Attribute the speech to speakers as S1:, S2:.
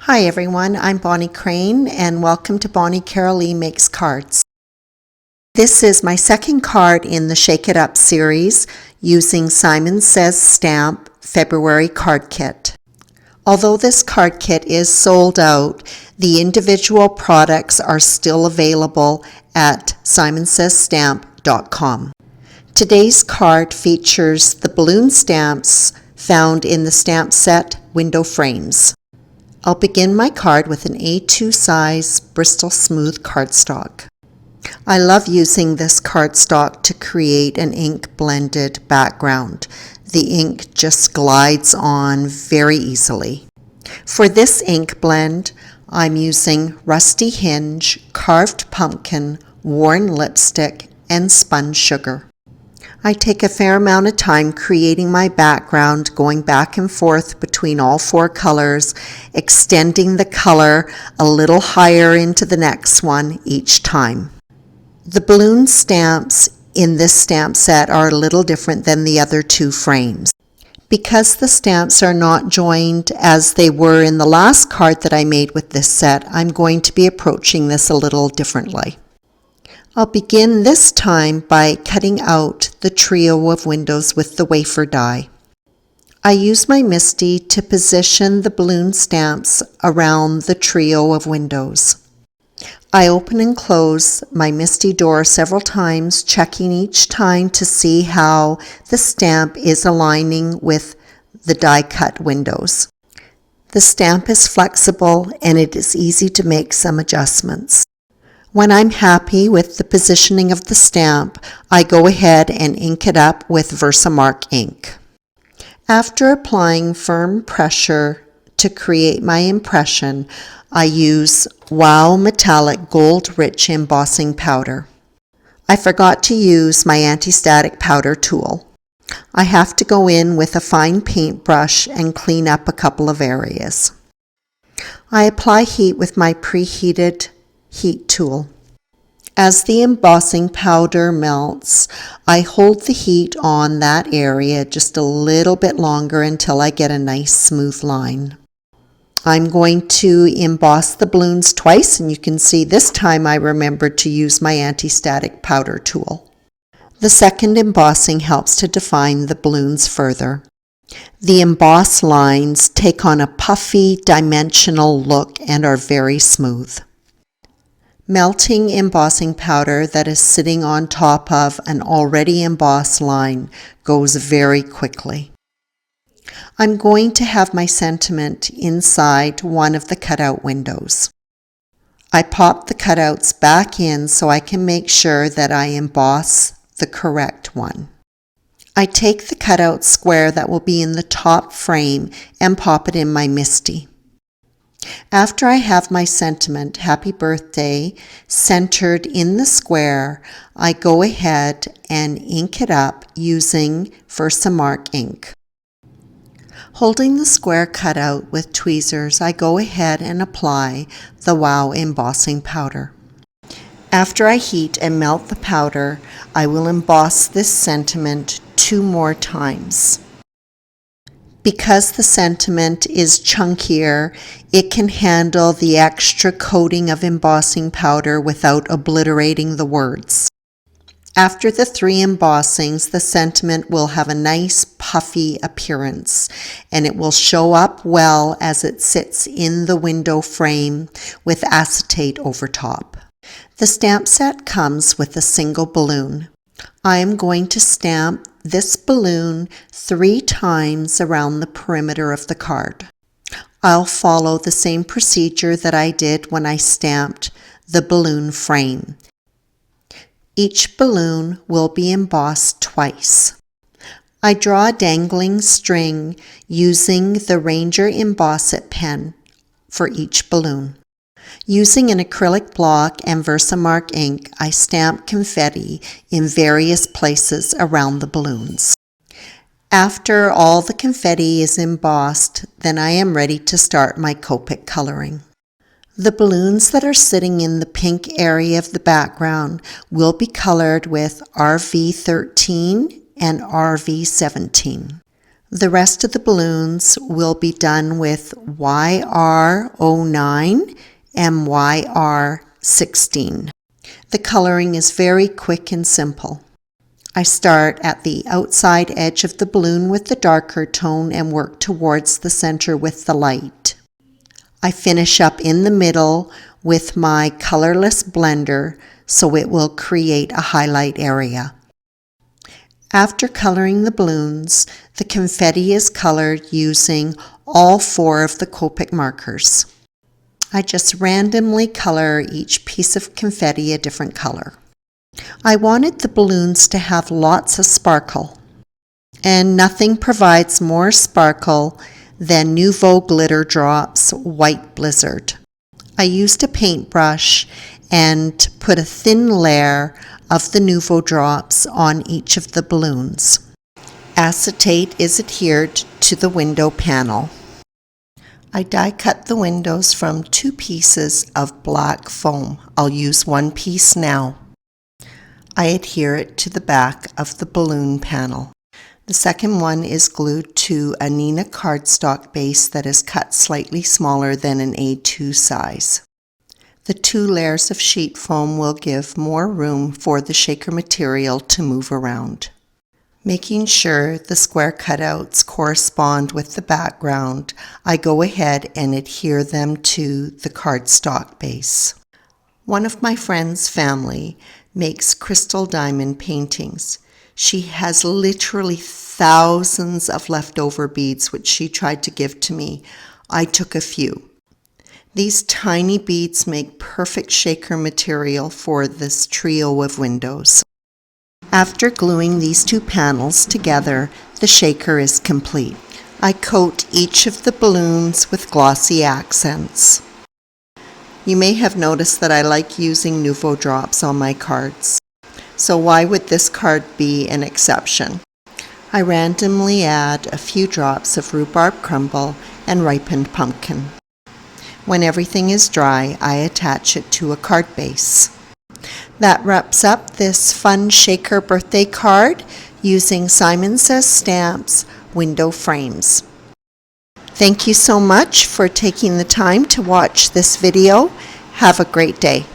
S1: Hi everyone, I'm Bonnie Crane and welcome to Bonnie Carollee Makes Cards. This is my second card in the Shake It Up series using Simon Says Stamp February card kit. Although this card kit is sold out, the individual products are still available at simonsaysstamp.com. Today's card features the balloon stamps found in the stamp set window frames. I'll begin my card with an A2 size Bristol Smooth cardstock. I love using this cardstock to create an ink blended background. The ink just glides on very easily. For this ink blend, I'm using Rusty Hinge, Carved Pumpkin, Worn Lipstick, and Spun Sugar. I take a fair amount of time creating my background, going back and forth between all four colors, extending the color a little higher into the next one each time. The balloon stamps in this stamp set are a little different than the other two frames. Because the stamps are not joined as they were in the last card that I made with this set, I'm going to be approaching this a little differently. I'll begin this time by cutting out the trio of windows with the wafer die. I use my MISTI to position the balloon stamps around the trio of windows. I open and close my MISTI door several times, checking each time to see how the stamp is aligning with the die cut windows. The stamp is flexible and it is easy to make some adjustments. When I'm happy with the positioning of the stamp, I go ahead and ink it up with Versamark ink. After applying firm pressure to create my impression, I use Wow Metallic Gold Rich Embossing Powder. I forgot to use my anti-static powder tool. I have to go in with a fine paintbrush and clean up a couple of areas. I apply heat with my preheated heat tool. As the embossing powder melts, I hold the heat on that area just a little bit longer until I get a nice smooth line. I'm going to emboss the balloons twice, and you can see this time I remembered to use my anti-static powder tool. The second embossing helps to define the balloons further. The embossed lines take on a puffy, dimensional look and are very smooth. Melting embossing powder that is sitting on top of an already embossed line goes very quickly. I'm going to have my sentiment inside one of the cutout windows. I pop the cutouts back in so I can make sure that I emboss the correct one. I take the cutout square that will be in the top frame and pop it in my MISTI. After I have my sentiment, Happy Birthday, centered in the square, I go ahead and ink it up using Versamark ink. Holding the square cutout with tweezers, I go ahead and apply the Wow embossing powder. After I heat and melt the powder, I will emboss this sentiment 2 more times. Because the sentiment is chunkier, it can handle the extra coating of embossing powder without obliterating the words. After the 3 embossings, the sentiment will have a nice puffy appearance, and it will show up well as it sits in the window frame with acetate over top. The stamp set comes with a single balloon. I am going to stamp this balloon 3 times around the perimeter of the card. I'll follow the same procedure that I did when I stamped the balloon frame. Each balloon will be embossed twice. I draw a dangling string using the Ranger Emboss It pen for each balloon. Using an acrylic block and Versamark ink, I stamp confetti in various places around the balloons. After all the confetti is embossed, then I am ready to start my Copic coloring. The balloons that are sitting in the pink area of the background will be colored with RV13 and RV17. The rest of the balloons will be done with YR09 and YR16. The coloring is very quick and simple. I start at the outside edge of the balloon with the darker tone and work towards the center with the light. I finish up in the middle with my colorless blender so it will create a highlight area. After coloring the balloons, the confetti is colored using all 4 of the Copic markers. I just randomly color each piece of confetti a different color. I wanted the balloons to have lots of sparkle, and nothing provides more sparkle than Nouveau Glitter Drops White Blizzard. I used a paintbrush and put a thin layer of the Nouveau drops on each of the balloons. Acetate is adhered to the window panel. I die cut the windows from 2 pieces of black foam. I'll use 1 piece now. I adhere it to the back of the balloon panel. The second one is glued to a Neenah cardstock base that is cut slightly smaller than an A2 size. The 2 layers of sheet foam will give more room for the shaker material to move around. Making sure the square cutouts correspond with the background, I go ahead and adhere them to the cardstock base. One of my friend's family makes crystal diamond paintings. She has literally thousands of leftover beads which she tried to give to me. I took a few. These tiny beads make perfect shaker material for this trio of windows. After gluing these 2 panels together, the shaker is complete. I coat each of the balloons with glossy accents. You may have noticed that I like using Nouveau drops on my cards. So why would this card be an exception? I randomly add a few drops of rhubarb crumble and ripened pumpkin. When everything is dry, I attach it to a card base. That wraps up this fun shaker birthday card using Simon Says Stamps window frames. Thank you so much for taking the time to watch this video. Have a great day.